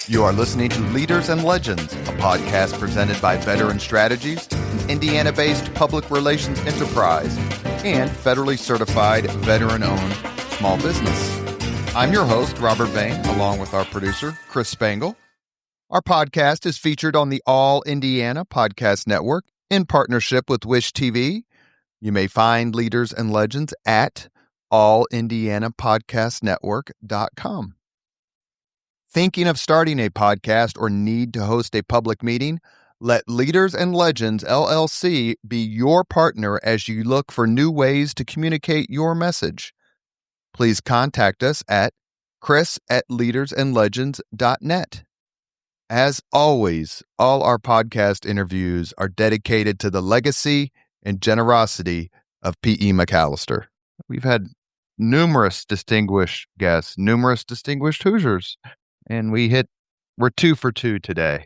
You are listening to Leaders and Legends, a podcast presented by Veteran Strategies, an Indiana-based public relations enterprise, and federally certified veteran-owned small business. I'm your host, Robert Bain, along with our producer, Chris Spangle. Our podcast is featured on the All Indiana Podcast Network in partnership with Wish TV. You may find Leaders and Legends at allindianapodcastnetwork.com. Thinking of starting a podcast or need to host a public meeting? Let Leaders and Legends LLC be your partner as you look for new ways to communicate your message. Please contact us at chris@leadersandlegends.net. As always, all our podcast interviews are dedicated to the legacy and generosity of P.E. McAllister. We've had numerous distinguished guests, numerous distinguished Hoosiers, and we're 2 for 2 today.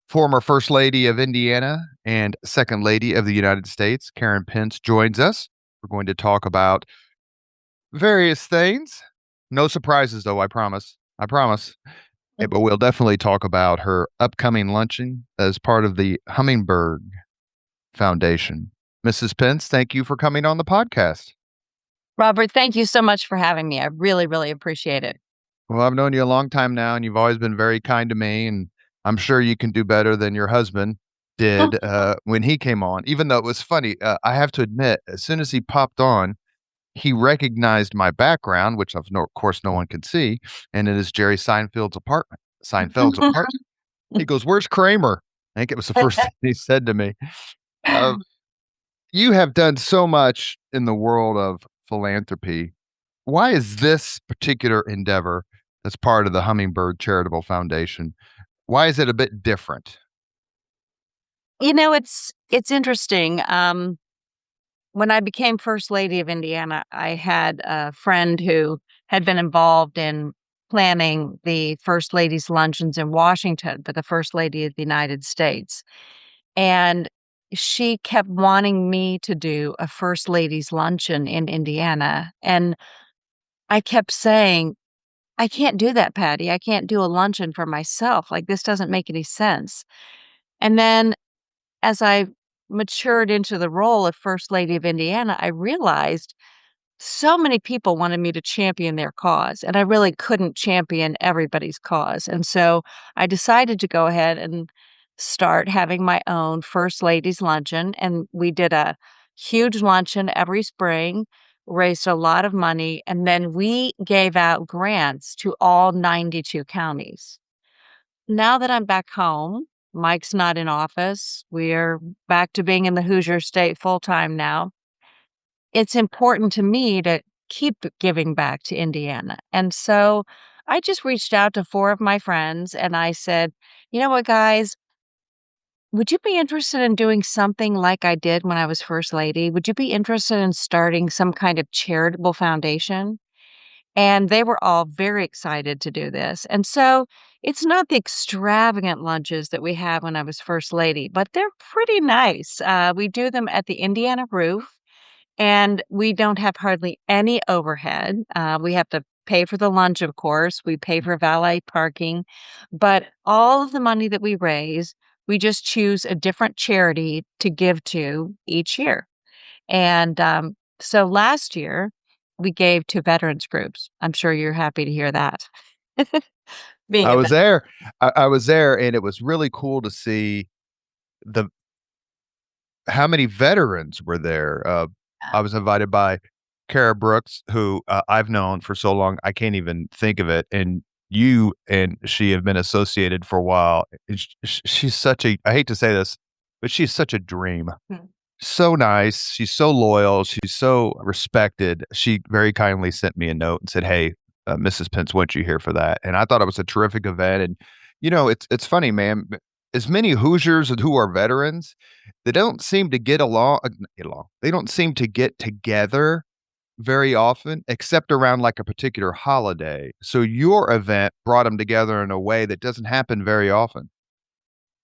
Former First Lady of Indiana and Second Lady of the United States, Karen Pence, joins us. We're going to talk about various things. No surprises, though, I promise. But we'll definitely talk about her upcoming luncheon as part of the Hummingbird Foundation. Mrs. Pence, thank you for coming on the podcast. Robert, thank you so much for having me. I really, really appreciate it. Well, I've known you a long time now, and you've always been very kind to me, and I'm sure you can do better than your husband did when he came on, even though it was funny. I have to admit, as soon as he popped on, he recognized my background, which of course no one can see, and it is Jerry Seinfeld's apartment. He goes, "Where's Kramer?" I think it was the first thing he said to me. You have done so much in the world of philanthropy. Why is this particular endeavor that's part of the Hummingbird Charitable Foundation, why is it a bit different? You know, it's interesting. When I became First Lady of Indiana, I had a friend who had been involved in planning the First Lady's luncheons in Washington for the First Lady of the United States. And she kept wanting me to do a First Lady's luncheon in Indiana. And I kept saying, I can't do that, Patty. I can't do a luncheon for myself. Like, this doesn't make any sense. And then as I matured into the role of First Lady of Indiana, I realized so many people wanted me to champion their cause, and I really couldn't champion everybody's cause. And so I decided to go ahead and start having my own First Ladies Luncheon. And we did a huge luncheon every spring, raised a lot of money, and then we gave out grants to all 92 counties. Now that I'm back home, Mike's not in office. We're back to being in the Hoosier State full-time now. It's important to me to keep giving back to Indiana. And so I just reached out to 4 of my friends and I said, you know what, guys, would you be interested in doing something like I did when I was First Lady? Would you be interested in starting some kind of charitable foundation? And they were all very excited to do this. And so it's not the extravagant lunches that we had when I was First Lady, but they're pretty nice. We do them at the Indiana Roof, and we don't have hardly any overhead. We have to pay for the lunch, of course. We pay for valet parking. But all of the money that we raise, we just choose a different charity to give to each year. And so last year, we gave to veterans groups. I'm sure you're happy to hear that. I was there. I was there, and it was really cool to see how many veterans were there. I was invited by Kara Brooks, who I've known for so long, I can't even think of it. And you and she have been associated for a while. She's such a, I hate to say this, but she's such a dream. So nice. She's so loyal. She's so respected. She very kindly sent me a note and said, "Hey, Mrs. Pence wants you here for that." And I thought it was a terrific event. And, you know, it's funny, man. As many Hoosiers who are veterans, they don't seem to get along. They don't seem to get together very often, except around like a particular holiday. So your event brought them together in a way that doesn't happen very often.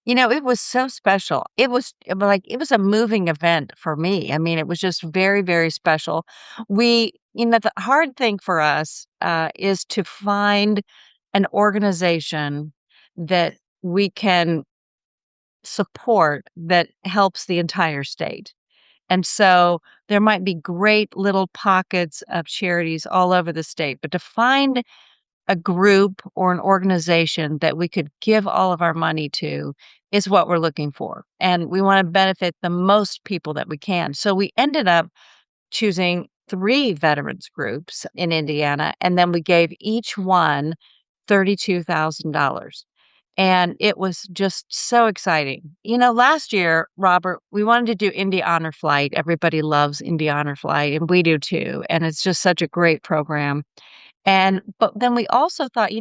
You know, it was so special. It was a moving event for me. I mean, it was just very, very special. The hard thing for us is to find an organization that we can support that helps the entire state. And so there might be great little pockets of charities all over the state, but to find a group or an organization that we could give all of our money to is what we're looking for. And we want to benefit the most people that we can. So we ended up choosing 3 veterans groups in Indiana, and then we gave each one $32,000. And it was just so exciting. Last year, Robert, we wanted to do Indy Honor Flight. Everybody loves Indy Honor Flight, and we do too. And it's just such a great program. But then we also thought,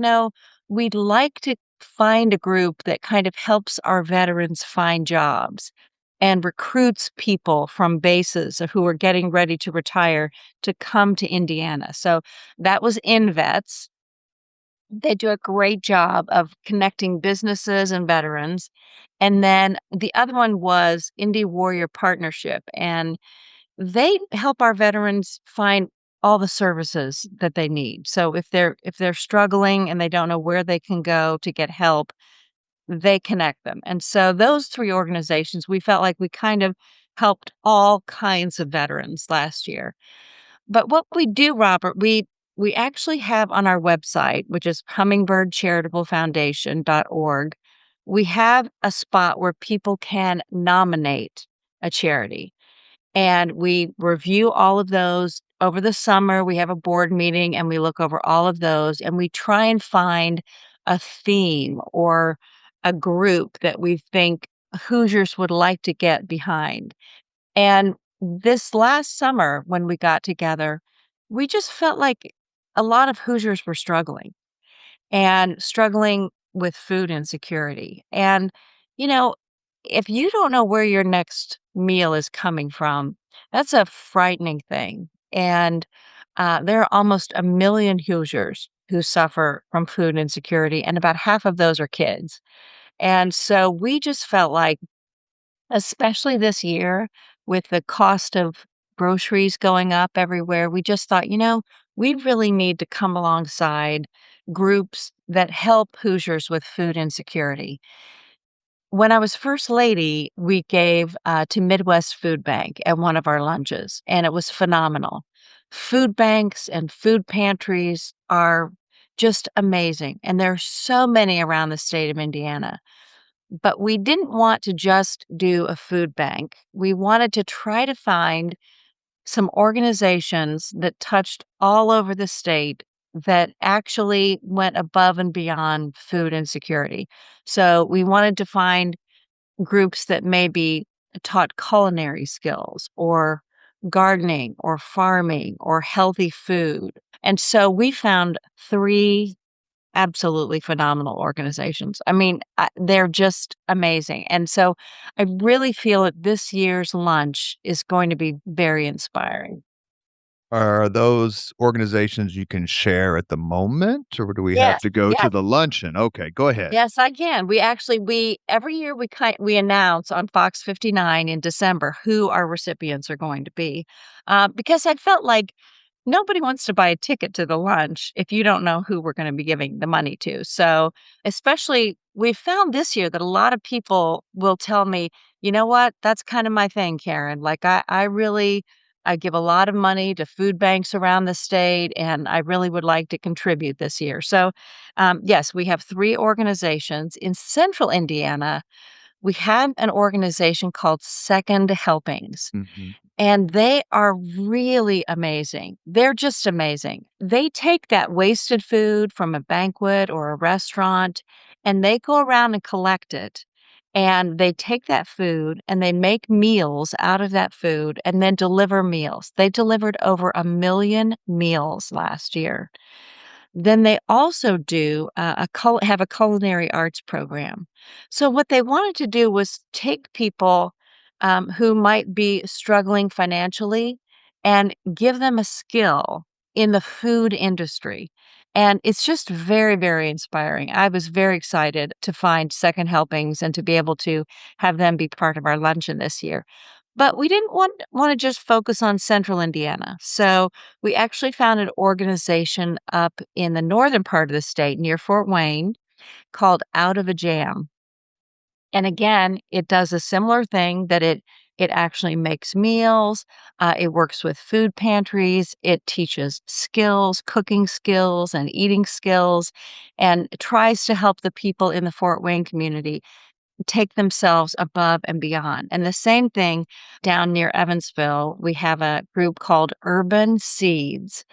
we'd like to find a group that kind of helps our veterans find jobs and recruits people from bases who are getting ready to retire to come to Indiana. So that was InVets. They do a great job of connecting businesses and veterans. And then the other one was Indie Warrior Partnership. And they help our veterans find all the services that they need. So if they're struggling and they don't know where they can go to get help, they connect them. And so those 3 organizations, we felt like we kind of helped all kinds of veterans last year. But what we do, Robert, we actually have on our website, which is hummingbirdcharitablefoundation.org, we have a spot where people can nominate a charity. And we review all of those over the summer. We have a board meeting and we look over all of those and we try and find a theme or a group that we think Hoosiers would like to get behind. And this last summer, when we got together, we just felt like a lot of Hoosiers were struggling with food insecurity. And, you know, if you don't know where your next meal is coming from, that's a frightening thing. And there are almost 1 million Hoosiers who suffer from food insecurity, and about half of those are kids. And so we just felt like, especially this year with the cost of groceries going up everywhere, we just thought, we really need to come alongside groups that help Hoosiers with food insecurity. When I was first lady, we gave to Midwest Food Bank at one of our lunches, and it was phenomenal. Food banks and food pantries are just amazing, and there are so many around the state of Indiana. But we didn't want to just do a food bank. We wanted to try to find some organizations that touched all over the state that actually went above and beyond food insecurity. So we wanted to find groups that maybe taught culinary skills or gardening or farming or healthy food. And so we found 3 absolutely phenomenal organizations. I mean, they're just amazing. And so I really feel that this year's lunch is going to be very inspiring. Are those organizations you can share at the moment, or do we have Yes. to go Yeah. to the luncheon? Okay, go ahead. Yes, I can. We every year we announce on Fox 59 in December who our recipients are going to be, because I felt like nobody wants to buy a ticket to the lunch if you don't know who we're going to be giving the money to. So, especially we found this year that a lot of people will tell me, you know what, that's kind of my thing, Karen. Like I give a lot of money to food banks around the state, and I really would like to contribute this year. So, yes, we have 3 organizations in central Indiana. We have an organization called Second Helpings, Mhm. and they are really amazing. They're just amazing. They take that wasted food from a banquet or a restaurant, and they go around and collect it. And they take that food and they make meals out of that food and then deliver meals. They delivered over 1 million meals last year. Then they also do have a culinary arts program. So what they wanted to do was take people who might be struggling financially and give them a skill in the food industry. And it's just very, very inspiring. I was very excited to find Second Helpings and to be able to have them be part of our luncheon this year. But we didn't want to just focus on central Indiana. So we actually found an organization up in the northern part of the state near Fort Wayne called Out of a Jam. And again, it does a similar thing that it actually makes meals, it works with food pantries, it teaches skills, cooking skills and eating skills, and tries to help the people in the Fort Wayne community take themselves above and beyond. And the same thing down near Evansville, we have a group called Urban Seeds,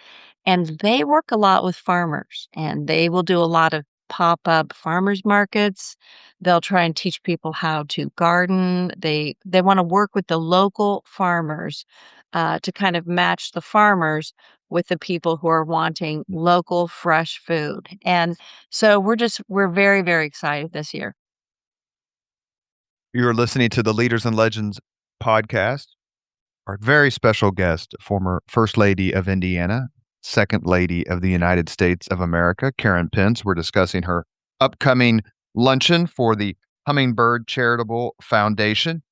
and they work a lot with farmers, and they will do a lot of pop-up farmers markets. They'll try and teach people how to garden. They wanna work with the local farmers, to kind of match the farmers with the people who are wanting local fresh food. And so we're very, very excited this year. You're listening to the Leaders and Legends podcast. Our very special guest, former First Lady of Indiana, Second Lady of the United States of America, Karen Pence. We're discussing her upcoming luncheon for the Hummingbird Charitable Foundation.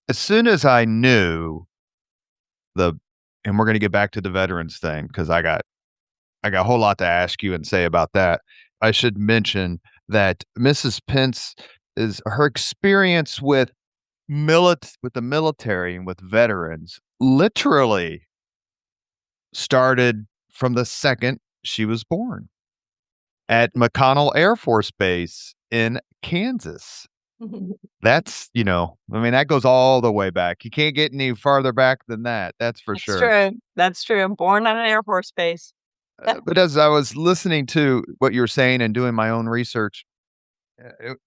As soon as I knew the and we're gonna get back to the veterans thing because I got a whole lot to ask you and say about that. I should mention that Mrs. Pence is her experience with the military and with veterans literally started from the second she was born at McConnell Air Force Base in Kansas. I mean, that goes all the way back. You can't get any farther back than that. That's for That's sure. true. That's true. I'm born on an Air Force base. But as I was listening to what you were saying and doing my own research,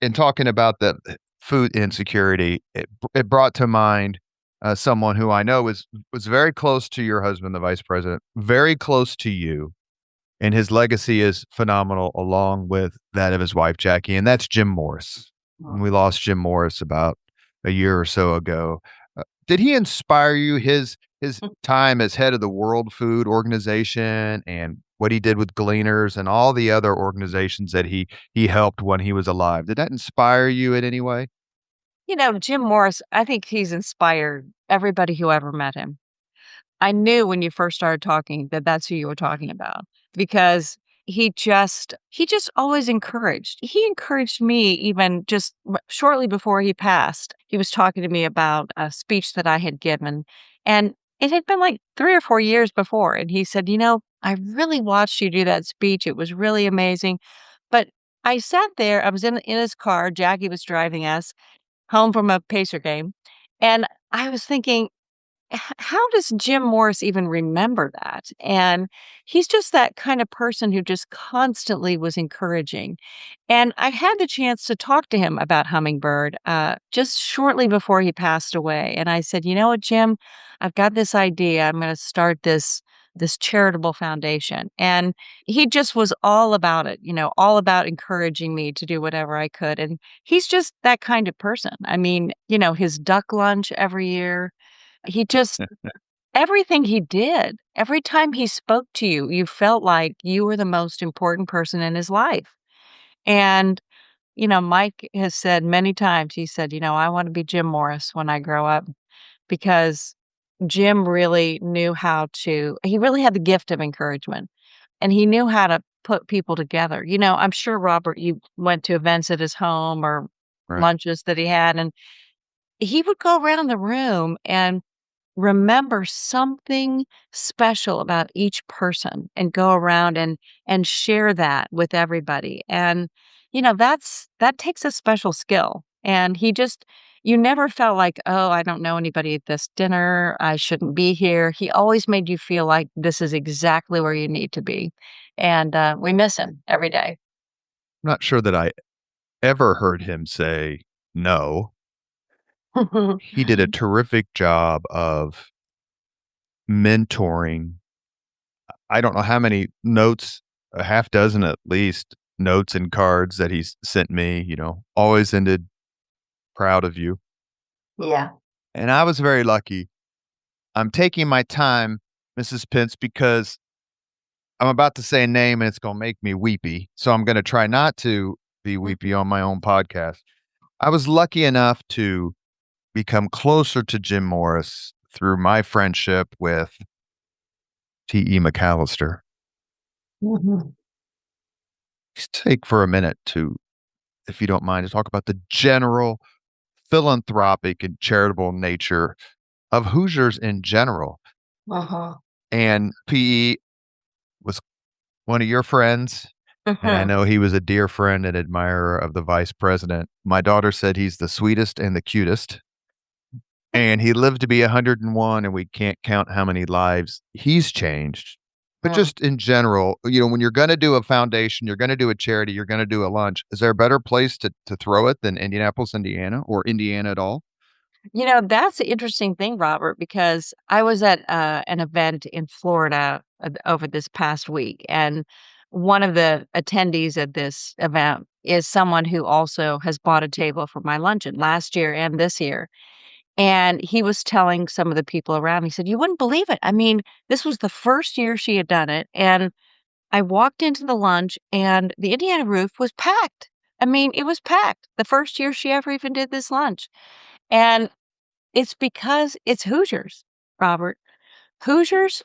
and talking about the food insecurity, it brought to mind someone who I know was very close to your husband, the vice president, very close to you, and his legacy is phenomenal, along with that of his wife Jackie, and that's Jim Morris. And we lost Jim Morris about a year or so ago. Did he inspire you? His time as head of the World Food Organization and what he did with Gleaners and all the other organizations that he helped when he was alive. Did that inspire you in any way? Jim Morris, I think he's inspired everybody who ever met him. I knew when you first started talking that that's who you were talking about because he just always encouraged. He encouraged me even just shortly before he passed. He was talking to me about a speech that I had given, and it had been like 3 or 4 years before, and he said, I really watched you do that speech. It was really amazing." But I sat there, I was in his car, Jackie was driving us home from a Pacer game, and I was thinking, how does Jim Morris even remember that? And he's just that kind of person who just constantly was encouraging. And I had the chance to talk to him about Hummingbird just shortly before he passed away. And I said, "You know what, Jim? I've got this idea. I'm going to start this charitable foundation." And he just was all about it, all about encouraging me to do whatever I could. And he's just that kind of person. I mean, his duck lunch every year, he just everything he did, every time he spoke to you, you felt like you were the most important person in his life. And, Mike has said many times, he said, "I wanna be Jim Morris when I grow up," because Jim really knew how to he really had the gift of encouragement, and he knew how to put people together. I'm sure, Robert, you went to events at his home or Right. lunches that he had, and he would go around the room and remember something special about each person and go around and share that with everybody. And that takes a special skill. And you never felt like, "Oh, I don't know anybody at this dinner. I shouldn't be here." He always made you feel like this is exactly where you need to be. And we miss him every day. I'm not sure that I ever heard him say no. He did a terrific job of mentoring. I don't know how many notes, a half dozen at least, notes and cards that he's sent me, always ended proud of you. Yeah. And I was very lucky. I'm taking my time, Mrs. Pence, because I'm about to say a name and it's going to make me weepy. So I'm going to try not to be weepy on my own podcast. I was lucky enough to become closer to Jim Morris through my friendship with T.E. McAllister. Mhm. Let's take for a minute to, if you don't mind, to talk about the general philanthropic and charitable nature of Hoosiers in general. Uh-huh. And PE was one of your friends, and I Mhm. know he was a dear friend and admirer of the vice president. My daughter said he's the sweetest and the cutest, and he lived to be 101, and we can't count how many lives he's changed. But Mm. just in general, when you're going to do a foundation, you're going to do a charity, you're going to do a lunch. Is there a better place to throw it than Indianapolis, Indiana, or Indiana at all? That's the interesting thing, Robert, because I was at an event in Florida over this past week, and one of the attendees at this event is someone who also has bought a table for my luncheon last year and this year. And he was telling some of the people around, he said, "You wouldn't believe it. I mean, this was the first year she had done it. And I walked into the lunch, and the Indiana roof was packed. I mean, it was packed the first year she ever even did this lunch." And it's because it's Hoosiers, Robert. Hoosiers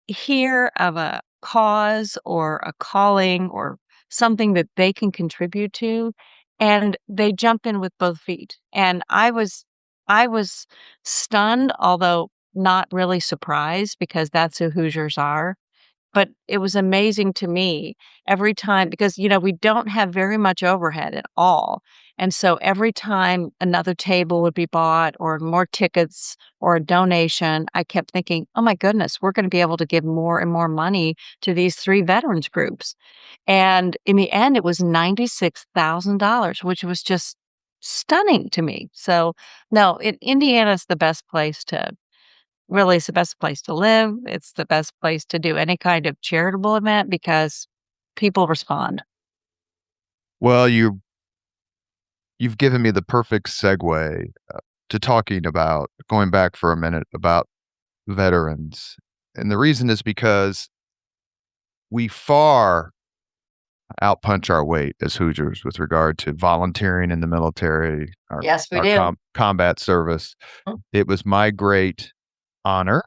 hear of a cause or a calling or something that they can contribute to, and they jump in with both feet. And I was stunned, although not really surprised because that's who Hoosiers are. But it was amazing to me every time because, we don't have very much overhead at all, and so every time another table would be bought or more tickets or a donation, I kept thinking, "Oh my goodness, we're gonna be able to give more and more money to these 3 veterans groups." And in the end, it was $96,000, which was just stunning to me. So, no, Indiana's the best place to really, it's the best place to live. It's the best place to do any kind of charitable event because people respond. Well, you've given me the perfect segue to talking about going back for a minute about veterans. And the reason is because we far outpunch our weight as Hoosiers with regard to volunteering in the military, our Yes, we our do. combat service. It was my great honor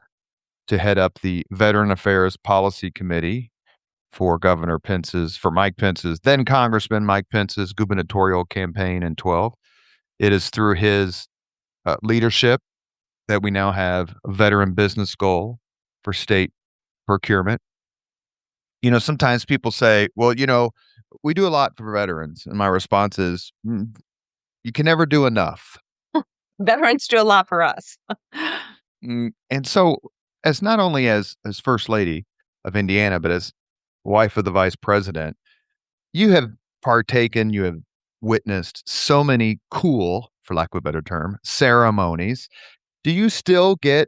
to head up the Veteran Affairs Policy Committee for Mike Pence's then Congressman Mike Pence's gubernatorial campaign in 12. It is through his leadership that we now have a veteran business goal for state procurement. Sometimes people say, well, we do a lot for veterans. And my response is, you can never do enough. Veterans do a lot for us. And so, as not only as First Lady of Indiana, but as wife of the Vice President, you have you have witnessed so many cool, for lack of a better term, ceremonies. Do you still get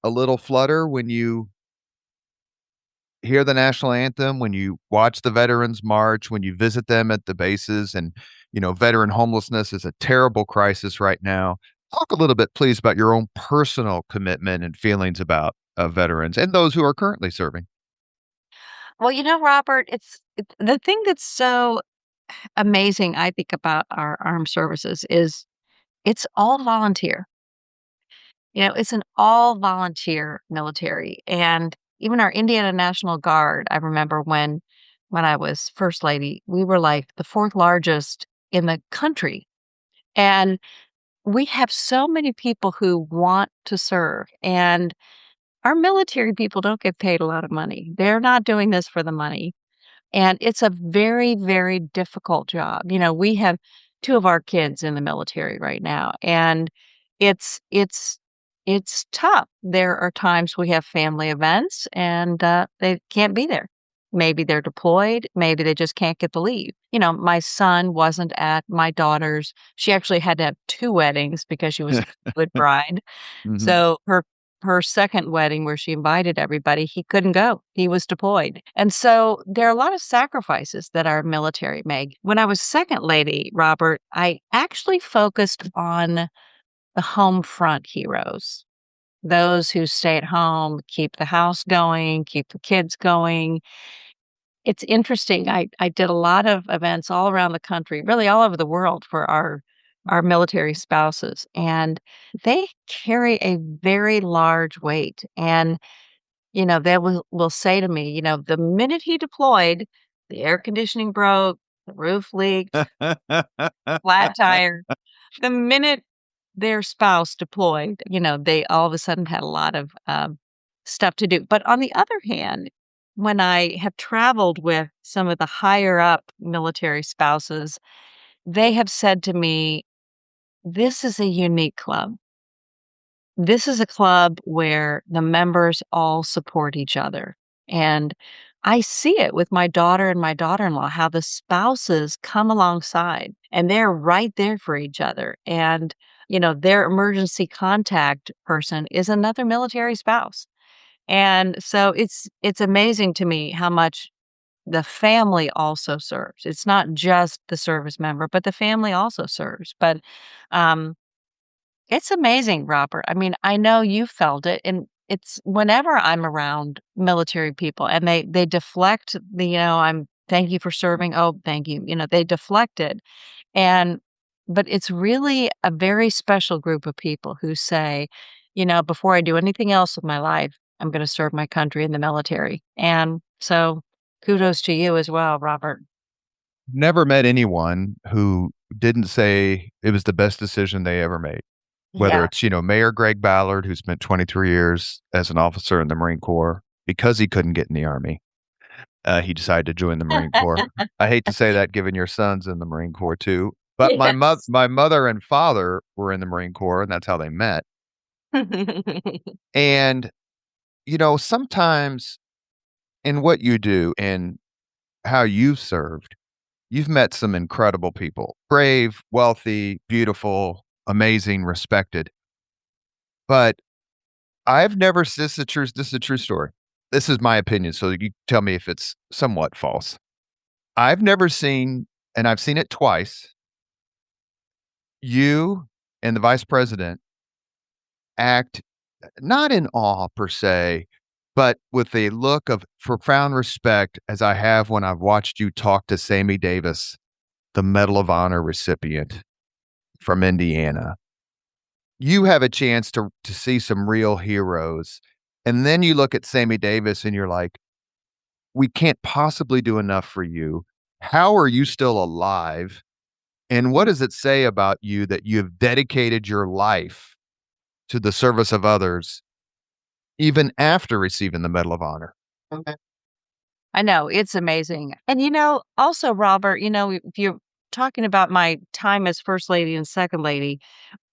a little flutter when you hear the national anthem, when you watch the veterans march, when you visit them at the bases? And, veteran homelessness is a terrible crisis right now. Talk a little bit, please, about your own personal commitment and feelings about veterans and those who are currently serving. Well, Robert, it's the thing that's so amazing, I think, about our armed services is it's all volunteer. It's an all volunteer military. And even our Indiana National Guard, I remember when I was first lady, we were like the fourth largest in the country. And we have so many people who want to serve. And our military people don't get paid a lot of money. They're not doing this for the money. And it's a very, very difficult job. We have 2 of our kids in the military right now, and it's it's it's tough. There are times we have family events, and, they can't be there. Maybe they're deployed, maybe they just can't get the leave. My son wasn't at my daughter's. She actually had to have 2 weddings because she was a good bride. Hmm. So her second wedding where she invited everybody, he couldn't go. He was deployed. And so there are a lot of sacrifices that our military make. When I was second lady, Robert, I actually focused on the home front heroes. Those who stay at home, keep the house going, keep the kids going. It's interesting. I did a lot of events all around the country, really all over the world for our our military spouses, and they carry a very large weight. And, they will say to me, "The minute he deployed, the air conditioning broke, the roof leaked, flat tire." The minute their spouse deployed, they all of a sudden had a lot of, stuff to do. But on the other hand, when I have traveled with some of the higher up military spouses, they have said to me, "This is a unique club. This is a club where the members all support each other." And I see it with my daughter and my daughter-in-law, how the spouses come alongside and they're right there for each other. And, their emergency contact person is another military spouse. And so it's amazing to me how much the family also serves. It's not just the service member, but the family also serves. But um it's amazing, Robert. I mean, I know you felt it, and it's whenever I'm around military people and they deflect I'm thank you for serving. Oh, thank you. They deflect it. And but it's really a very special group of people who say, before I do anything else with my life, I'm going to serve my country in the military. And so kudos to you as well, Robert. Never met anyone who didn't say it was the best decision they ever made. Whether Yeah. it's, Mayor Greg Ballard, who spent 23 years as an officer in the Marine Corps because he couldn't get in the Army. He decided to join the Marine Corps. I hate to say that given your son's in the Marine Corps too, but Yes. my mother and father were in the Marine Corps, and that's how they met. And, sometimes in what you do and how you've served, you've met some incredible people. Brave, wealthy, beautiful, amazing, respected. But I've never this is a true story. This is my opinion, so you tell me if it's somewhat false. I've never seen, and I've seen it twice, you and the vice president act not in awe per se, but with a look of profound respect as I have when I've watched you talk to Sammy Davis, the Medal of Honor recipient from Indiana. You have a chance to see some real heroes, and then you look at Sammy Davis and you're like, "We can't possibly do enough for you. How are you still alive? And what does it say about you that you have dedicated your life to the service of others even after receiving the Medal of Honor?" I know, it's amazing. And, also, Robert, if you're talking about my time as first lady and second lady,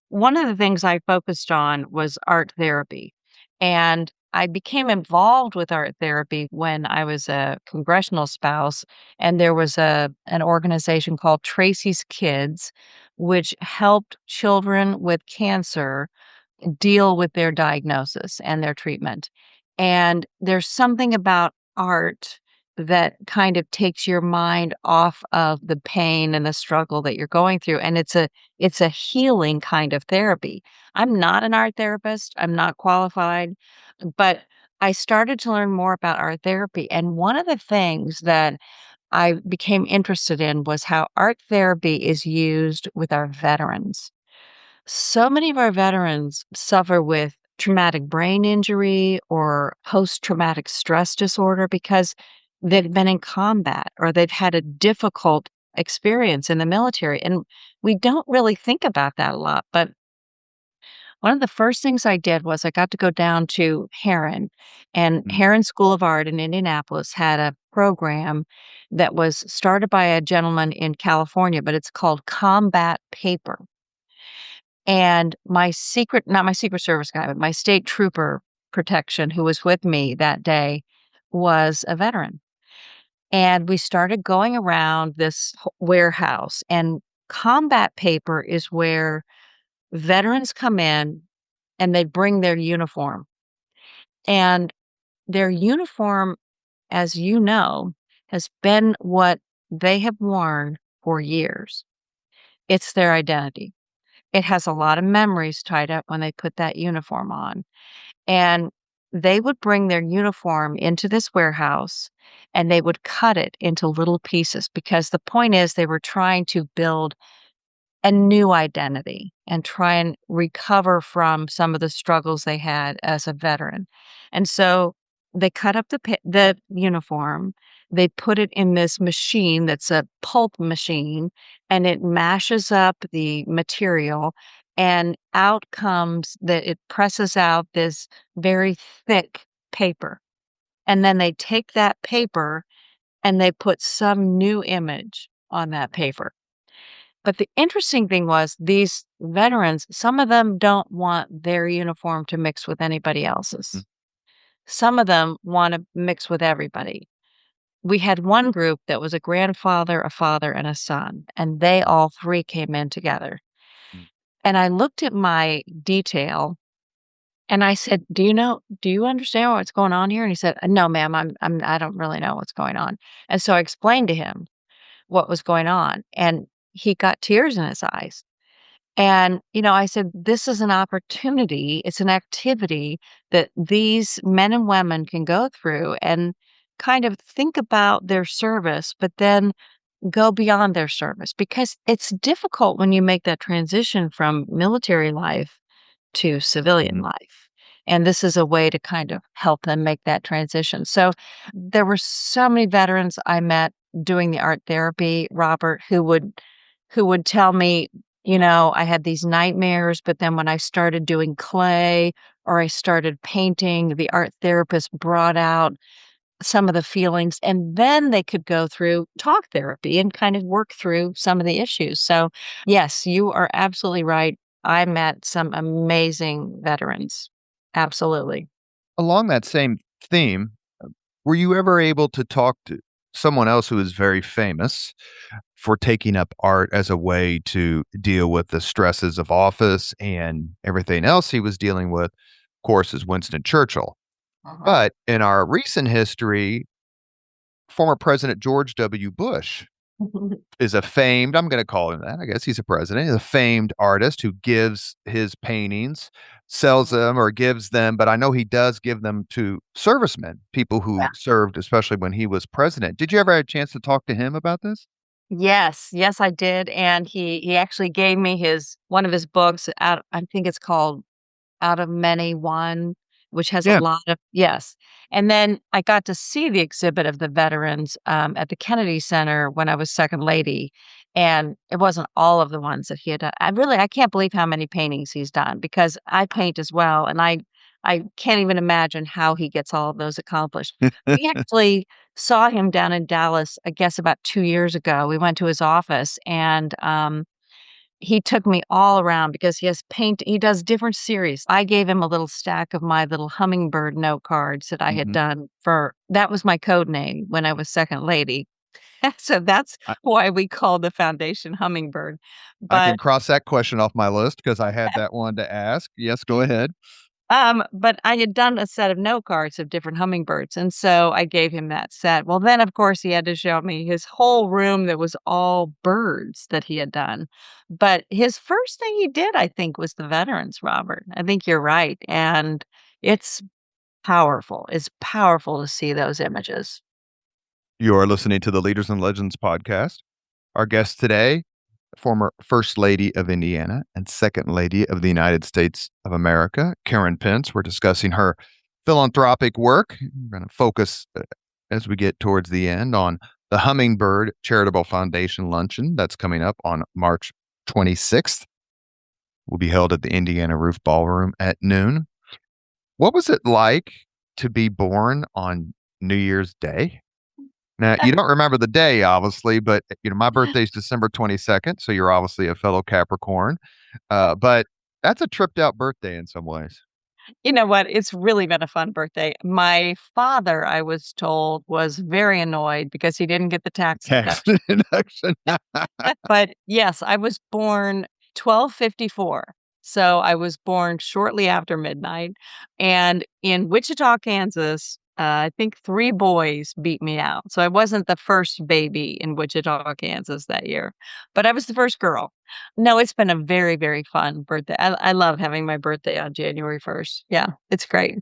one of the things I focused on was art therapy. And I became involved with art therapy when I was a congressional spouse, and there was an organization called Tracy's Kids, which helped children with cancer deal with their diagnosis and their treatment. And there's something about art that kind of takes your mind off of the pain and the struggle that you're going through, and it's a healing kind of therapy. I'm not an art therapist, I'm not qualified, but I started to learn more about art therapy, and one of the things that I became interested in was how art therapy is used with our veterans. So many of our veterans suffer with traumatic brain injury or post traumatic stress disorder because they've been in combat or they've had a difficult experience in the military. And we don't really think about that a lot. But one of the first things I did was I got to go down to Heron, and Mm. Heron School of Art in Indianapolis had a program that was started by a gentleman in California, but it's called Combat Paper. And my secret not my Secret Service guy, but my state trooper protection who was with me that day was a veteran. And we started going around this warehouse, and combat paper is where veterans come in and they bring their uniform. And their uniform, as you know, has been what they have worn for years. It's their identity. It has a lot of memories tied up when they put that uniform on. And they would bring their uniform into this warehouse and they would cut it into little pieces because the point is they were trying to build a new identity and try and recover from some of the struggles they had as a veteran. And so they cut up the uniform, they put it in this machine that's a pulp machine, and it mashes up the material, and out comes that it presses out this very thick paper. And then they take that paper and they put some new image on that paper. But the interesting thing was these veterans, some of them don't want their uniform to mix with anybody Mm, else's. Some of them wanna mix with everybody. We had one group that was a grandfather, a father, and a son, and they all 3 came in together. mm, And I looked at my detail and I said, do you understand what's going on here?" And he said, "No, ma'am, I don't really know what's going on." And so I explained to him what was going on, and he got tears in his eyes. And, I said, "This is an opportunity, it's an activity that these men and women can go through and kind of think about their service, but then go beyond their service," because it's difficult when you make that transition from military life to civilian mhm. life. And this is a way to kind of help them make that transition. So there were so many veterans I met doing the art therapy, Robert, who would tell me, I had these nightmares, but then when I started doing clay or I started painting, the art therapist brought out some of the feelings, and then they could go through talk therapy and kind of work through some of the issues. So, yes, you are absolutely right. I met some amazing veterans. Absolutely. Along that same theme, were you ever able to talk to someone else who is very famous for taking up art as a way to deal with the stresses of office and everything else he was dealing with? Of course, is Winston Churchill. Uh-huh. But in our recent history, former President George W. Bush is a famed, I'm gonna call him that, I guess he's a president, he's a famed artist who gives his paintings, sells them or gives them, but I know he does give them to servicemen, people who served, especially when he was president. Did you ever have a chance to talk to him about this? Yes, yes, I did, and he actually gave me his one of his books out I think it's called Out of Many One, which has a Yeah. lot of yes, and then I got to see the exhibit of the veterans, at the Kennedy Center when I was second lady, and it wasn't all of the ones that he had done. I can't believe how many paintings he's done because I paint as well, and I can't even imagine how he gets all of those accomplished. We actually saw him down in Dallas, I guess, about 2 years ago. We went to his office, and, he took me all around because he does different series. I gave him a little stack of my little hummingbird note cards that I had Mhm. done for that was my code name when I was second lady. So that's I why we called the foundation Hummingbird. I can But cross that question off my list because I had that one to ask. Yes, go ahead. But I had done a set of note cards of different hummingbirds, and so I gave him that set. Well, then, of course, he had to show me his whole room that was all birds that he had done. But his first thing he did, I think, was the veterans, Robert. I think you're right, and it's powerful. It's powerful to see those images. You're listening to the Leaders and Legends podcast. Our guest today, former First Lady of Indiana and Second Lady of the United States of America, Karen Pence. We're discussing her philanthropic work. We're going to focus as we get towards the end on the Hummingbird Charitable Foundation luncheon that's coming up on March 26th. Will be held at the Indiana Roof Ballroom at noon. What was it like to be born on New Year's Day? Now, you don't remember the day, obviously, but, my birthday is December 22nd, so you're obviously a fellow Capricorn, but that's a tripped out birthday in some ways. You know what? It's really been a fun birthday. My father, I was told, was very annoyed because he didn't get the tax Tax deduction. deduction. But yes, I was born 12:54. So I was born shortly after midnight, and in Wichita, Kansas, I think 3 boys beat me out. So I wasn't the first baby in Wichita, Kansas that year, but I was the first girl. No, it's been a very, very fun birthday. I love having my birthday on January 1st. Yeah, it's great.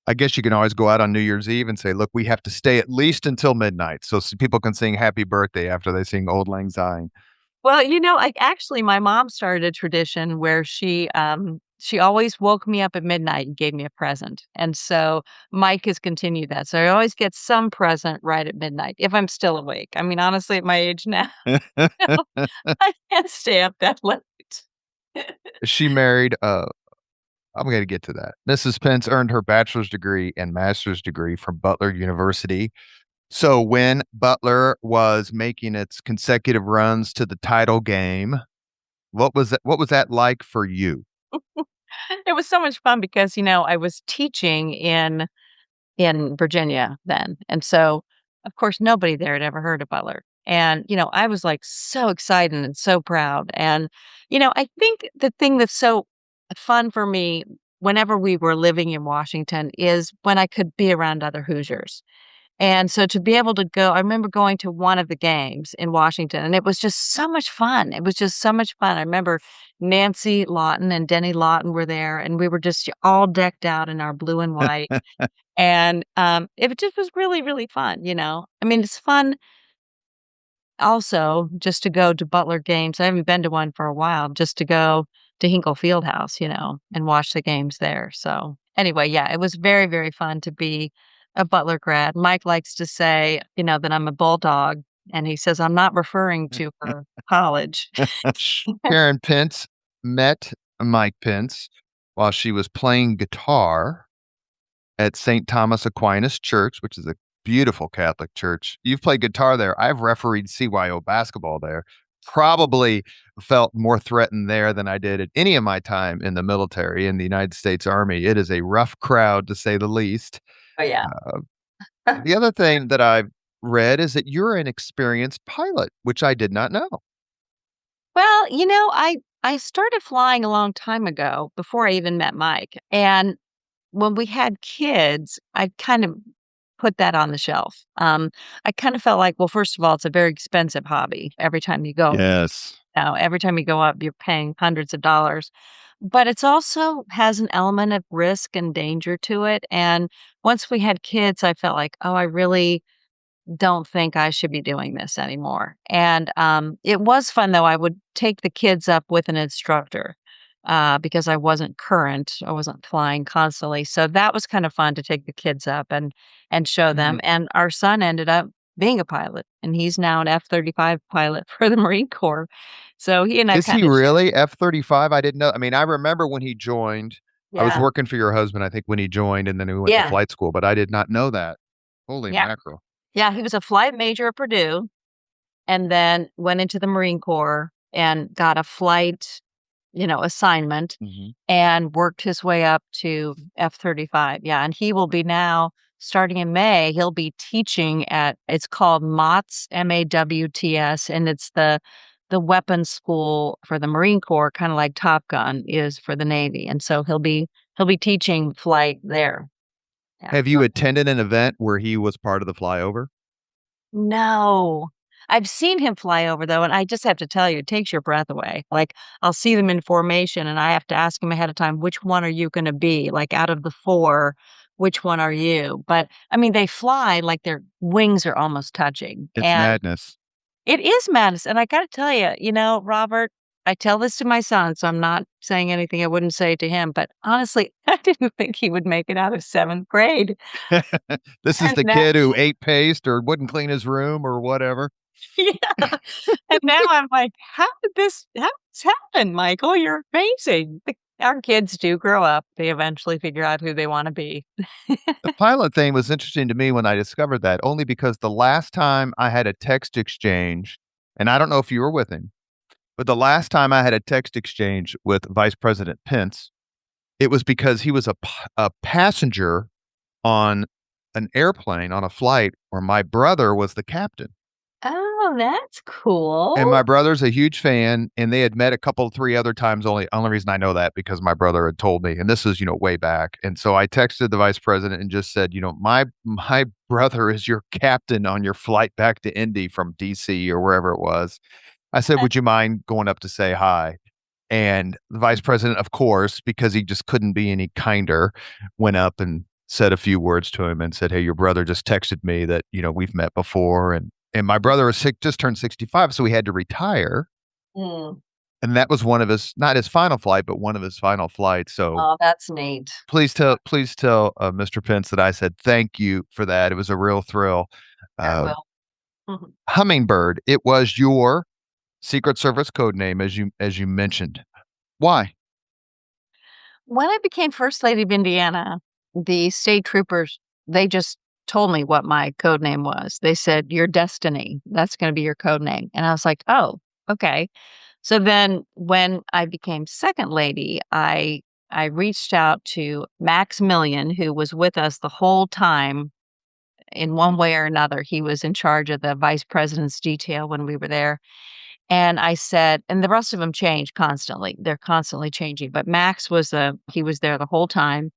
I guess you can always go out on New Year's Eve and say, "Look, we have to stay at least until midnight so people can sing happy birthday after they sing Old Lang Syne." Well, I actually my mom started a tradition where she always woke me up at midnight and gave me a present. And so Mike has continued that. So I always get some present right at midnight if I'm still awake. I mean, honestly, at my age now, I can't stay up that late. She married, I'm gonna get to that. Mrs. Pence earned her bachelor's degree and master's degree from Butler University. So when Butler was making its consecutive runs to the title game, what was that like for you? It was so much fun because, I was teaching in Virginia then. And so, of course, nobody there had ever heard of Butler. And, I was like so excited and so proud. And, I think the thing that's so fun for me whenever we were living in Washington is when I could be around other Hoosiers. And so to be able to go, I remember going to one of the games in Washington and it was just so much fun. It was just so much fun. I remember Nancy Lawton and Denny Lawton were there and we were just all decked out in our blue and white and, it just was really, really fun. I mean, it's fun also just to go to Butler games. I haven't been to one for a while, just to go to Hinkle Fieldhouse, and watch the games there. So, anyway, yeah, it was very, very fun to be a Butler grad. Mike likes to say, that I'm a bulldog, and he says, "I'm not referring to her college." Karen Pence met Mike Pence while she was playing guitar at St. Thomas Aquinas Church, which is a beautiful Catholic church. You've played guitar there. I've refereed CYO basketball there. Probably felt more threatened there than I did at any of my time in the military in the United States Army. It is a rough crowd, to say the least. Oh, yeah. Uh, the other thing that I've read is that you're an experienced pilot, which I did not know. Well, I started flying a long time ago before I even met Mike, and when we had kids, I kind of put that on the shelf. I kind of felt like, well, first of all, it's a very expensive hobby. Every time you go, Yes. every time you go up, you're paying hundreds of dollars. But it's also has an element of risk and danger to it. And once we had kids, I felt like, oh, I really don't think I should be doing this anymore. And, it was fun though. I would take the kids up with an instructor, because I wasn't current. I wasn't flying constantly. So that was kind of fun to take the kids up and show Mhm. them. And our son ended up being a pilot, and he's now an F-35 pilot for the Marine Corps. So he and I Is he kinda share. really F-35? I didn't know. I mean, I remember when he joined, I was Yeah. working for your husband, I think, when he joined, and then we went to Yeah. flight school, but I did not know that. Holy Yeah. mackerel. Yeah, he was a flight major at Purdue and then went into the Marine Corps and got a flight, assignment Mhm. and worked his way up to F-35. Yeah, and he will be now starting in May, he'll be teaching at it's called MAWTS, MAWTS, and it's the weapons school for the Marine Corps, kinda like Top Gun is for the Navy, and so he'll be teaching flight there. Yeah, Have you so attended an event where he was part of the flyover? no. I've seen him fly over though, and I just have to tell you, it takes your breath away. Like, I'll see them in formation, and I have to ask him ahead of time, "Which one are you gonna be? Like, out of the 4, which one are you?" But, I mean, they fly like their wings are almost touching, It's and madness. it is madness, and I gotta tell you, Robert, I tell this to my son, so I'm not saying anything I wouldn't say to him, but honestly, I didn't think he would make it out of 7th grade, This is and the now kid who ate paste or wouldn't clean his room or whatever. yeah. And now I'm like, how did this happen, Michael? You're amazing." Our kids do grow up. They eventually figure out who they wanna be. The pilot thing was interesting to me when I discovered that, only because the last time I had a text exchange, and I don't know if you were with him, but the last time I had a text exchange with Vice President Pence, it was because he was a passenger on an airplane on a flight where my brother was the captain. Oh, that's And cool. my brother's a huge fan, and they had met a couple, 3 other times. Only reason I know that because my brother had told me, and this is, way back. And so I texted the vice president and just said, "My brother is your captain on your flight back to Indy from DC," or wherever it was. I said, "Would you mind going up to say hi?" And the vice president, of course, because he just couldn't be any kinder, went up and said a few words to him and said, "Hey, your brother just texted me that, we've met before." And my brother was sick, just turned 65, so he had to retire. Mm. and that was one of his not his final flight, but one of his final flights, so Oh, that's neat. please tell, Mr. Pence that I said thank you for that, it was a real thrill. I Uh, will. Mhm. Hummingbird, it was your Secret Service code name as you mentioned. Why? When I became First Lady of Indiana, the state troopers, they just told me what my code name was. They said, "Your Destiny, that's gonna be your code name." And I was like, "Oh, okay." So then when I became second lady, I reached out to Maximilian, who was with us the whole time in one way or another. He was in charge of the vice president's detail when we were there. And I said, and the rest of them change constantly. They're constantly changing. But Max he was there the whole time.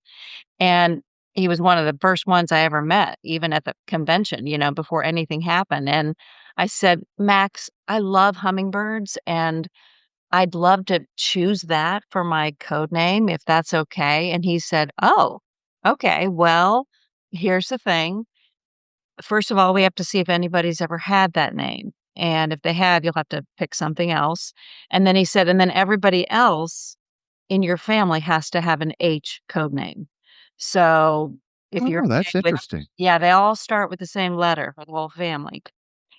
And he was one of the first ones I ever met, even at the convention, before anything happened. And I said, Max, I love hummingbirds and I'd love to choose that for my code name if that's okay. And he said, "Oh, okay. Well, here's the thing. First of all, we have to see if anybody's ever had that name. And if they have, you'll have to pick something else." And then he said, "And then everybody else in your family has to have an H code name. So if you're Oh, that's okay with, interesting. yeah, they all start with the same letter for the whole family."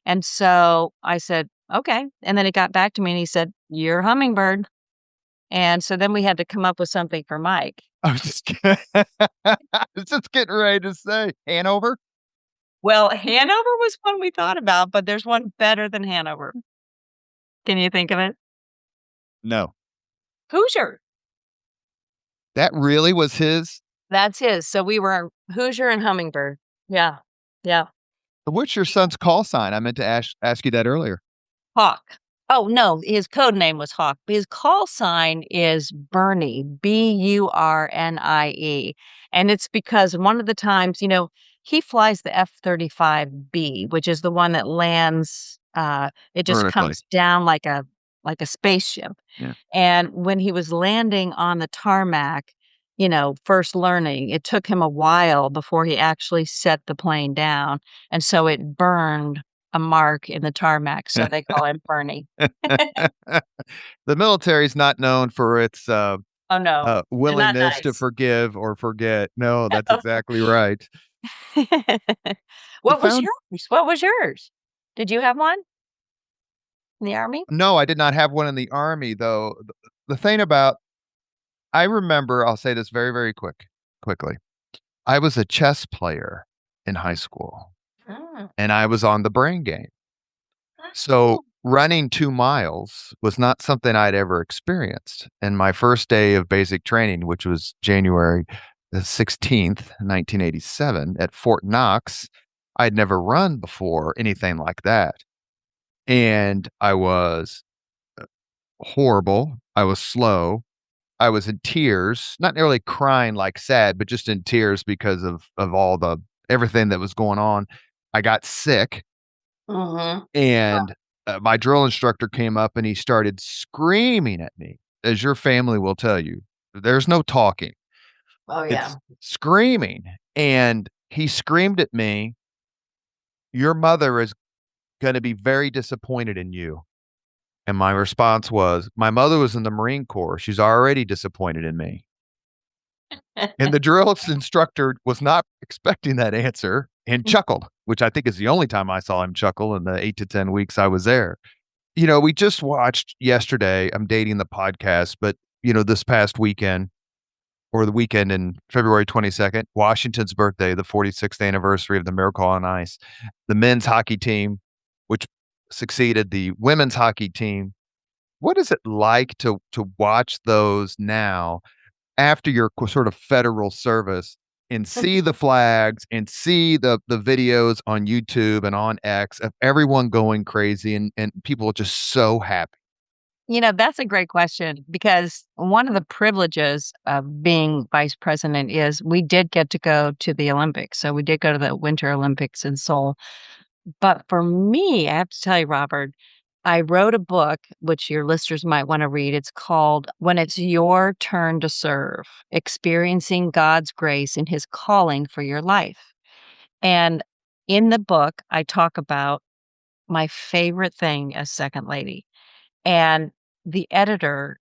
And so I said, "Okay." And then he got back to me and he said, "You're Hummingbird." And so then we had to come up with something for Mike. I was just I was just getting ready to say, Hanover? Well, Hanover was one we thought about, but there's one better than Hanover. Can you think of it? No. Hoosier. That really was his? That's his. So we were Hoosier and Hummingbird. Yeah. Yeah. What's your son's call sign? I meant to ask you that earlier. Hawk. Oh, no, his code name was Hawk. His call sign is Bernie, Burnie. And it's because one of the times, he flies the F-35B, which is the one that lands, it just Vertically. comes down like a spaceship. Yeah. And when he was landing on the tarmac, first learning, it took him a while before he actually set the plane down. And so it burned a mark in the tarmac, so they call him Bernie. The military's not known for its, Oh, no, they're not willingness to nice. forgive or forget. No, that's exactly right. You What was found yours? What was yours? Did you have one in the Army? No, I did not have one in the Army, though. The thing about I remember I'll say this very, very quickly. I was a chess player in high school, Mm. and I was on the brain game. So, Oh. running 2 miles was not something I'd ever experienced. And my first day of basic training, which was January the 16th, 1987, at Fort Knox, I'd never run before, anything like that. And I was horrible. I was slow. I was in tears, not nearly crying like sad, but just in tears because of all the everything that was going on. I got sick Mhm. and my drill instructor came up and he started screaming at me, as your family will tell you. There's no talking. Oh, It's yeah. screaming. And he screamed at me, "Your mother is going to be very disappointed in you." And my response was, "My mother was in the Marine Corps. She's already disappointed in me." And the drill instructor was not expecting that answer and chuckled, which I think is the only time I saw him chuckle in the 8 to 10 weeks I was there. We just watched yesterday, I'm dating the podcast, but, this past weekend or the weekend in February 22nd, Washington's birthday, the 46th anniversary of the Miracle on Ice, the men's hockey team, which succeeded the women's hockey team. What is it like to watch those now after your sort of federal service and see the flags and see the videos on YouTube and on X of everyone going crazy and people just so happy. That's a great question because one of the privileges of being vice president is we did get to go to the Olympics. So we did go to the Winter Olympics in Seoul. But for me, I have to tell you, Robert, I wrote a book, which your listeners might want to read. It's called When It's Your Turn to Serve: Experiencing God's Grace in His Calling for Your Life. And in the book, I talk about my favorite thing as second lady. And the editor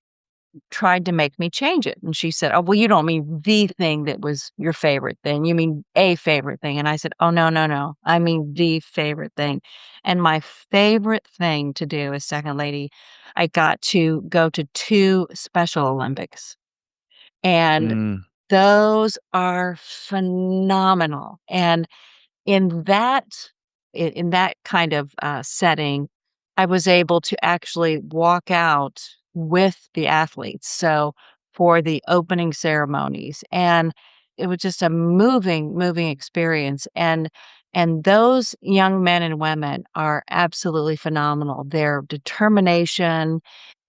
tried to make me change it, and she said, "Oh, well, you don't mean the thing that was your favorite thing, you mean a favorite thing," and I said, "Oh, no, no, no, I mean the favorite thing," and my favorite thing to do as second lady, I got to go to 2 Special Olympics, and Mm. those are phenomenal, and in that in that kind of, setting, I was able to actually walk out with the athletes, so for the opening ceremonies, and it was just a moving experience, and those young men and women are absolutely phenomenal. Their determination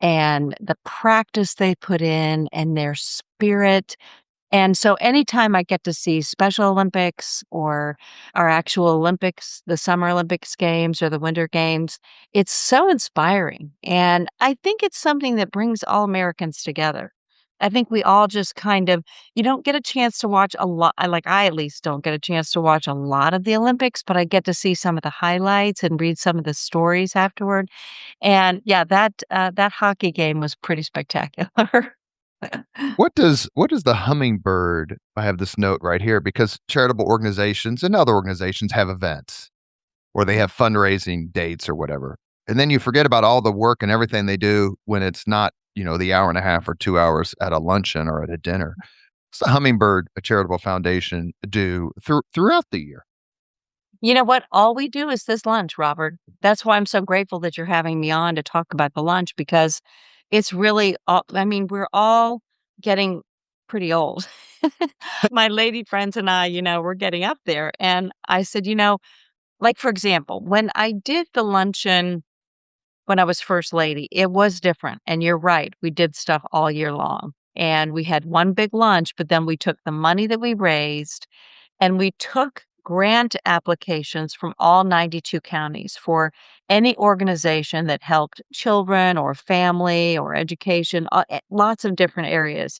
and the practice they put in and their spirit, and so anytime I get to see Special Olympics or our actual Olympics, the Summer Olympics games or the Winter Games, it's so inspiring. And I think it's something that brings all Americans together. I think we all just kind of you don't get a chance to watch a lot like I at least don't get a chance to watch a lot of the Olympics, but I get to see some of the highlights and read some of the stories afterward. And yeah, that hockey game was pretty spectacular. What does the hummingbird I have this note right here because charitable organizations and other organizations have events or they have fundraising dates or whatever. And then you forget about all the work and everything they do when it's not, the hour and a half or 2 hours at a luncheon or at a dinner. What's the Hummingbird Charitable Foundation do throughout the year? You know what? All we do is this lunch, Robert. That's why I'm so grateful that you're having me on to talk about the lunch because it's really all I mean, we're all getting pretty old. My lady friends and I, we're getting up there. And I said, like, for example, when I did the luncheon when I was first lady, it was different. And you're right. We did stuff all year long. And we had one big lunch, but then we took the money that we raised and we took grant applications from all 92 counties for any organization that helped children or family or education, lots of different areas.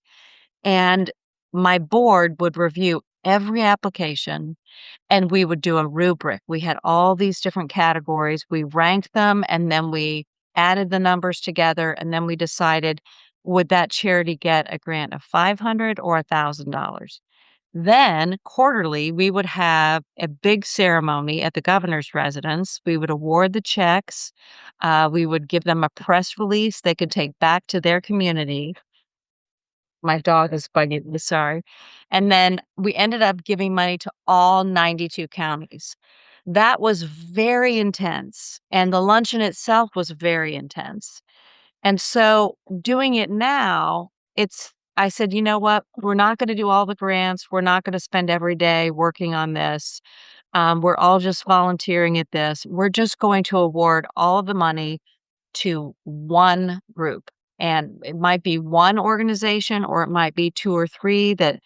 And my board would review every application and we would do a rubric. We had all these different categories. We ranked them and then we added the numbers together and then we decided would that charity get a grant of 500 or $1,000. Then quarterly, we would have a big ceremony at the governor's residence. We would award the checks. We would give them a press release they could take back to their community. My dog is bugging me, sorry. And then we ended up giving money to all 92 counties. That was very intense, and the luncheon itself was very intense. And so doing it now, it's I said, "You know what? We're not gonna do all the grants. We're not gonna spend every day working on this. We're all just volunteering at this. We're just going to award all of the money to one group, and it might be one organization or it might be 2 or 3 that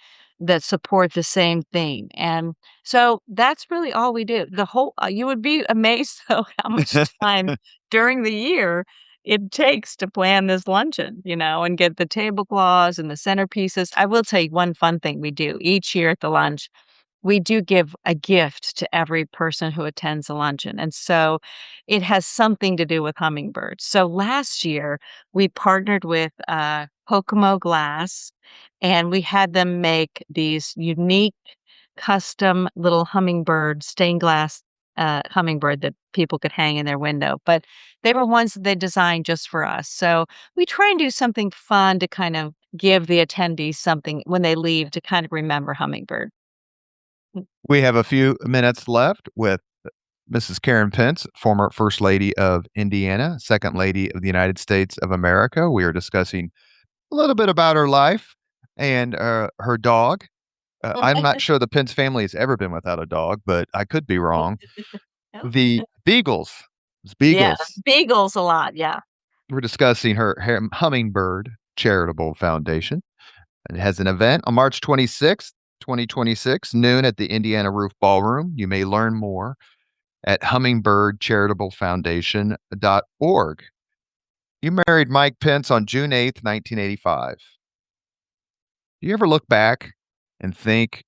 support the same thing, and so that's really all we do. The whole you would be amazed though how much time during the year it takes to plan this luncheon, and get the tablecloths and the centerpieces. I will tell you one fun thing we do each year at the lunch we do give a gift to every person who attends a luncheon, and so it has something to do with hummingbirds. So last year, we partnered with, Kokomo Glass, and we had them make these unique custom little hummingbird stained glass, hummingbird that people could hang in their window, but they were ones that they designed just for us. So we try and do something fun to kind of give the attendees something when they leave to kind of remember hummingbird. We have a few minutes left with Mrs. Karen Pence, former First Lady of Indiana, Second Lady of the United States of America. We are discussing a little bit about her life and her dog. I'm not sure the Pence family has ever been without a dog, but I could be wrong. The Beagles, Yeah, Beagles. bagels a lot, yeah. We're discussing her Hummingbird Charitable Foundation. It has an event on March 26th, 2026, noon at the Indiana Roof Ballroom. You may learn more at hummingbirdcharitablefoundation.org. You married Mike Pence on June 8th, 1985. Do you ever look back and think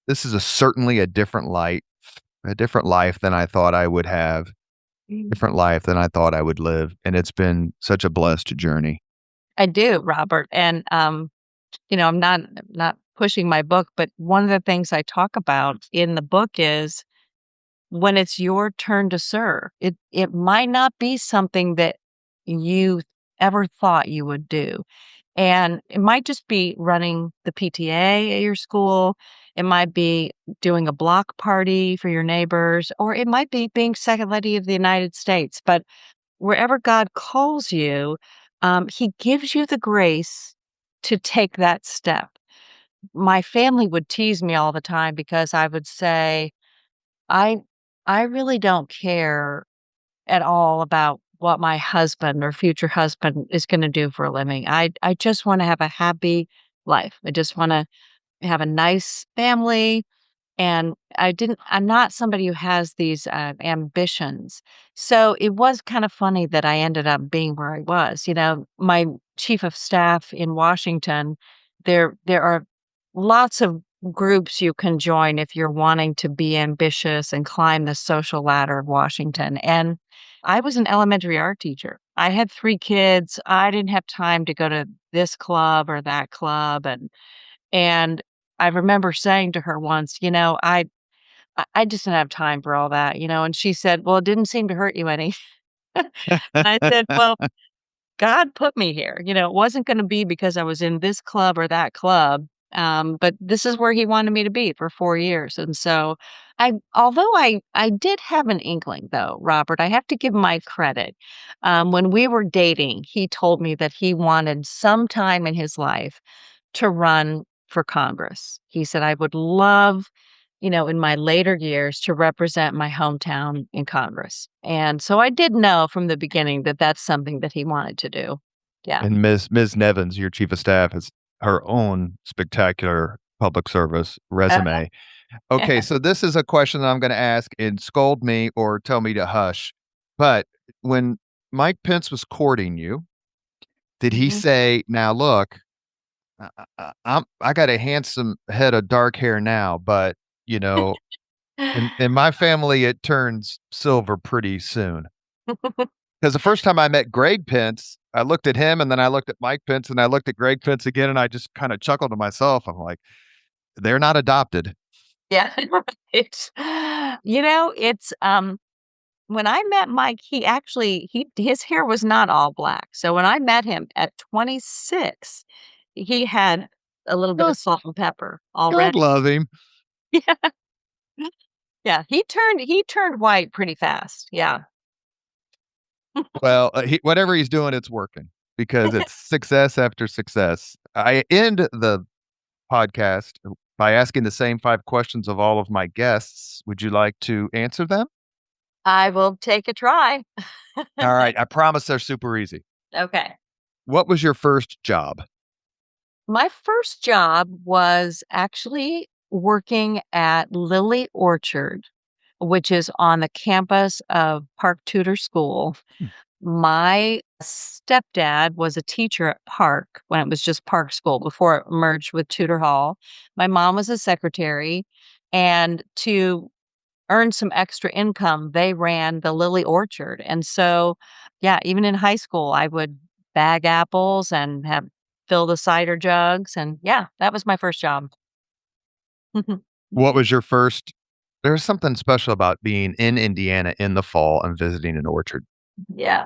this is certainly a different life than I thought I would have? different life than I thought I would live, and it's been such a blessed journey. I do, Robert, and, I'm not pushing my book, but one of the things I talk about in the book is when it's your turn to serve, it might not be something that you ever thought you would do. And it might just be running the PTA at your school. It might be doing a block party for your neighbors, or it might be being Second Lady of the United States. But wherever God calls you, He gives you the grace to take that step. My family would tease me all the time because I would say, I I really don't care at all about what my husband or future husband is gonna do for a living. I just wanna have a happy life. I just wanna have a nice family, and I'm not somebody who has these, ambitions. So, it was kind of funny that I ended up being where I was, my chief of staff in Washington, there are lots of groups you can join if you're wanting to be ambitious and climb the social ladder of Washington, and I was an elementary art teacher. I had 3 kids. I didn't have time to go to this club or that club, and I remember saying to her once, I just didn't have time for all that, and she said, "Well, it didn't seem to hurt you any." I said, "Well, God put me here, it wasn't gonna be because I was in this club or that club, but this is where he wanted me to be for 4 years." And so although I did have an inkling though, Robert, I have to give my credit. When we were dating, he told me that he wanted some time in his life to run for Congress. He said, "I would love, in my later years to represent my hometown in Congress." And so I did know from the beginning that that's something that he wanted to do. Yeah. And Ms. Nevins, your chief of staff, has her own spectacular public service Uh, resume. Okay, so this is a question that I'm gonna ask and scold me or tell me to hush. But when Mike Pence was courting you, did he Mhm. say, "Now look, I got a handsome head of dark hair now, but, you know, in my family, it turns silver pretty soon." Because the first time I met Greg Pence, I looked at him, and then I looked at Mike Pence, and I looked at Greg Pence again, and I just kinda chuckled to myself. I'm like, "They're not adopted." Yeah, it's it's, when I met Mike, he his hair was not all black. So when I met him at 26, he had a little bit Oh, of salt and pepper God already. love him. Yeah. Yeah, he turned white pretty fast. Yeah. Well, whatever he's doing, it's working because it's success after success. I end the podcast by asking the same 5 questions of all of my guests. Would you like to answer them? I will take a try. All right, I promise they're super easy. Okay. What was your first job? My first job was actually working at Lily Orchard, which is on the campus of Park Tudor School. Hmm. My stepdad was a teacher at Park when it was just Park School before it merged with Tudor Hall. My mom was a secretary, and to earn some extra income, they ran the Lily Orchard. And so, yeah, even in high school, I would bag apples and have fill the cider jugs. And yeah, that was my first job. What was your first There's something special about being in Indiana in the fall and visiting an orchard. Yeah.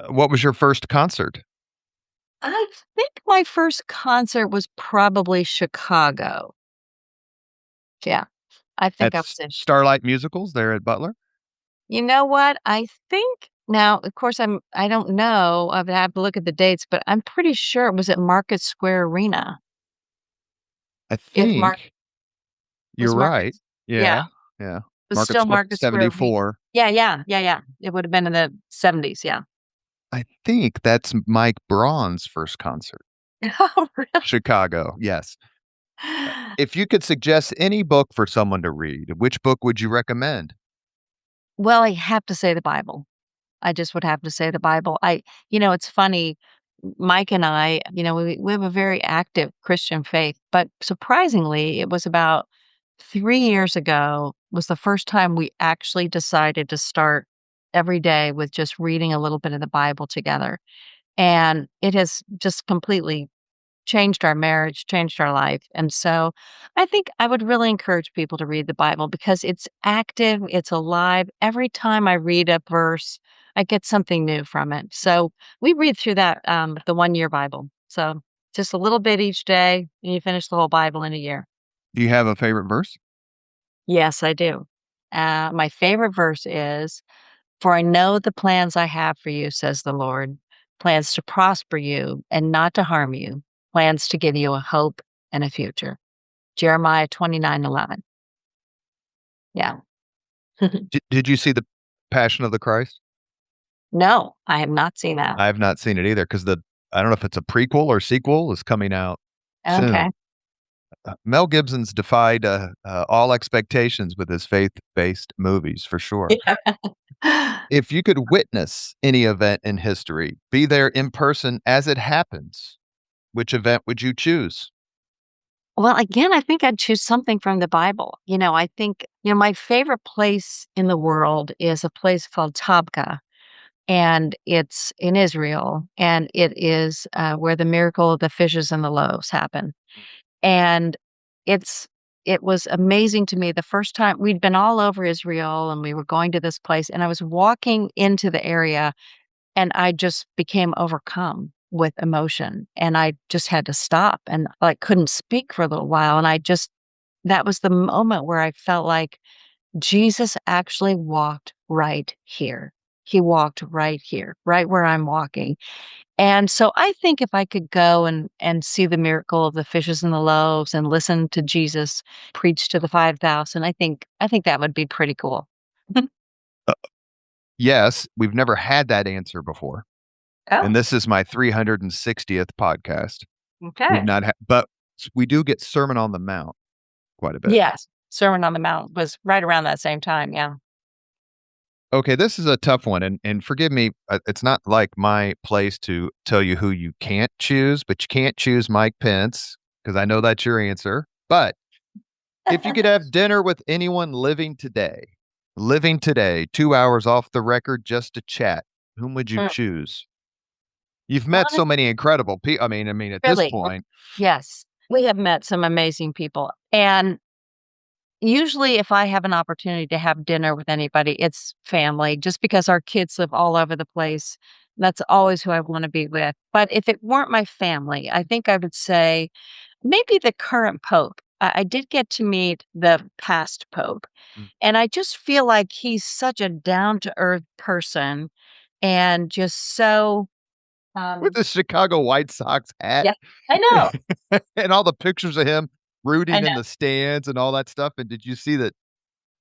What was your first concert? I think my first concert was probably Chicago. Yeah. I think At I was in Starlight Musicals there at Butler? You know what? I think now, of course, I don't know. I would have to look at the dates, but I'm pretty sure it was at Market Square Arena. I If Mark think you're was right. Market Yeah, Yeah, yeah. it was Market still Market Square Arena. 74. Yeah, yeah, yeah, yeah. It would have been in the '70s, yeah. I think that's Mike Braun's first concert. Oh, really? Chicago, yes. If you could suggest any book for someone to read, which book would you recommend? Well, I have to say the Bible. I just would have to say the Bible. It's funny, Mike and I, we have a very active Christian faith, but surprisingly, it was about 3 years ago was the first time we actually decided to start every day with just reading a little bit of the Bible together, and it has just completely changed our marriage, changed our life, and so I think I would really encourage people to read the Bible because it's active, it's alive. Every time I read a verse, I get something new from it. So we read through that, the one-year Bible. So just a little bit each day, and you finish the whole Bible in a year. Do you have a favorite verse? Yes, I do. My favorite verse is, "For I know the plans I have for you, says the Lord, plans to prosper you and not to harm you, plans to give you a hope and a future." Jeremiah 29:11. Yeah. Did you see The Passion of the Christ? No, I have not seen that. I have not seen it either because I don't know if it's a prequel or sequel is coming out soon. Okay. Mel Gibson's defied all expectations with his faith-based movies for sure. Yeah. If you could witness any event in history, be there in person as it happens, which event would you choose? Well, again, I think I'd choose something from the Bible. I think, my favorite place in the world is a place called Tabgha, and it's in Israel, and it is, where the miracle of the fishes and the loaves happened. And it's it was amazing to me the first time we'd been all over Israel, and we were going to this place, and I was walking into the area, and I just became overcome with emotion, and I just had to stop and, like, couldn't speak for a little while, and I just that was the moment where I felt like Jesus actually walked right here. He walked right here, right where I'm walking. And so I think if I could go and see the miracle of the fishes and the loaves and listen to Jesus preach to the 5,000, I think that would be pretty cool. Uh, yes, we've never had that answer before, and Oh, this is my 360th podcast. We've okay. not had, but we do get Sermon on the Mount quite a bit. Yes. Sermon on the Mount was right around that same time, yeah. Okay, this is a tough one, and forgive me, it's not like my place to tell you who you can't choose, but you can't choose Mike Pence because I know that's your answer. But if you could have dinner with anyone living today, 2 hours off the record just to chat, whom would you Mm, choose? You've met honest so many incredible people. I mean, at this really, point, yes. We have met some amazing people, and usually, if I have an opportunity to have dinner with anybody, it's family, just because our kids live all over the place. That's always who I wanna be with. But if it weren't my family, I think I would say maybe the current pope. I did get to meet the past pope, mm, and I just feel like he's such a down-to-earth person and just so, with um the Chicago White Sox hat yeah, I know, and all the pictures of him I rooting know. in the stands and all that stuff. And did you see that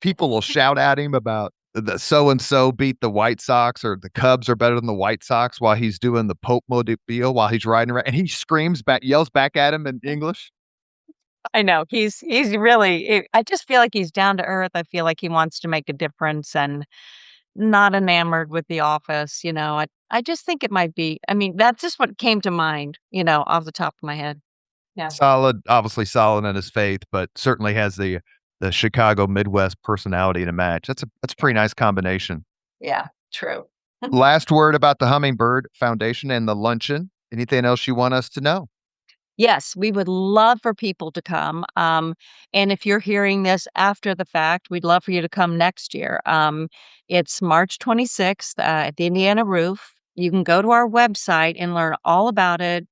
people will shout at him about the so and so beat the White Sox or the Cubs are better than the White Sox while he's doing the Pope mobile while he's riding around and he screams back, yells back at him in English? I know. He's really I just feel like he's down to earth. I feel like he wants to make a difference and not enamored with the office, I just think it might be I mean, that's just what came to mind, off the top of my head. Yeah. Solid, obviously solid in his faith, but certainly has the Chicago Midwest personality to match. That's a Yeah. pretty nice combination. Yeah, true. Last word about the Hummingbird Foundation and the luncheon. Anything else you want us to know? Yes, we would love for people to come. And if you're hearing this after the fact, we'd love for you to come next year. It's March 26th at the Indiana Roof. You can go to our website and learn all about it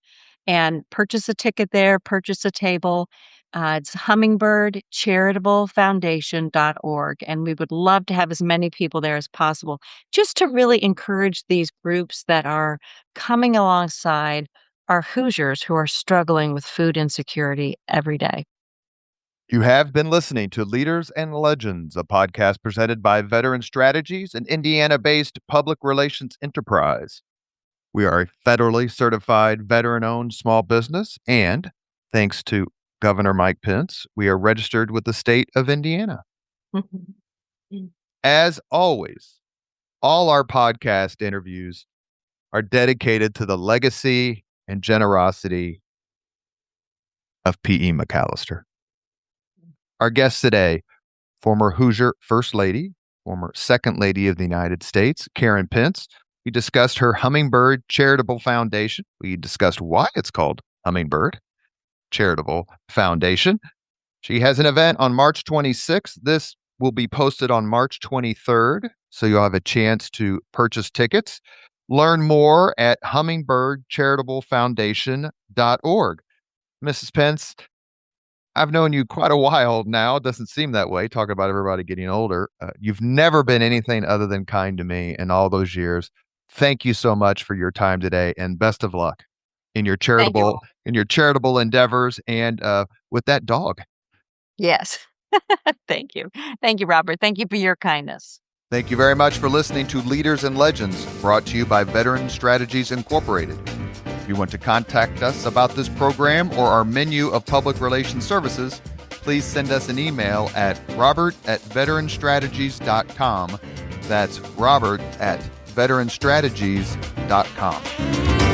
and purchase a ticket there, purchase a table. It's hummingbird.charitablefoundation.org. And we would love to have as many people there as possible just to really encourage these groups that are coming alongside are Hoosiers who are struggling with food insecurity every day. You have been listening to Leaders and Legends, a podcast presented by Veteran Strategies, an Indiana based public relations enterprise. We are a federally certified veteran owned small business, and thanks to Governor Mike Pence, we are registered with the state of Indiana. As always, all our podcast interviews are dedicated to the legacy and generosity of P.E. McAllister. Our guest today, former Hoosier First Lady, former Second Lady of the United States, Karen Pence. We discussed her Hummingbird Charitable Foundation. We discussed why it's called Hummingbird Charitable Foundation. She has an event on March 26th. This will be posted on March 23rd, so you'll have a chance to purchase tickets. Learn more at hummingbird.charitable.foundation.org. Mrs. Pence, I've known you quite a while now. It doesn't seem that way. Talk about everybody getting older. You've never been anything other than kind to me in all those years. Thank you so much for your time today, and best of luck in your Thank you. charitable endeavors and with that dog. Yes. Thank you. Thank you, Robert. Thank you for your kindness. Thank you very much for listening to Leaders and Legends, brought to you by Veteran Strategies Incorporated. If you want to contact us about this program or our menu of public relations services, please send us an email at robert@veteranstrategies.com. That's robert@veteranstrategies.com.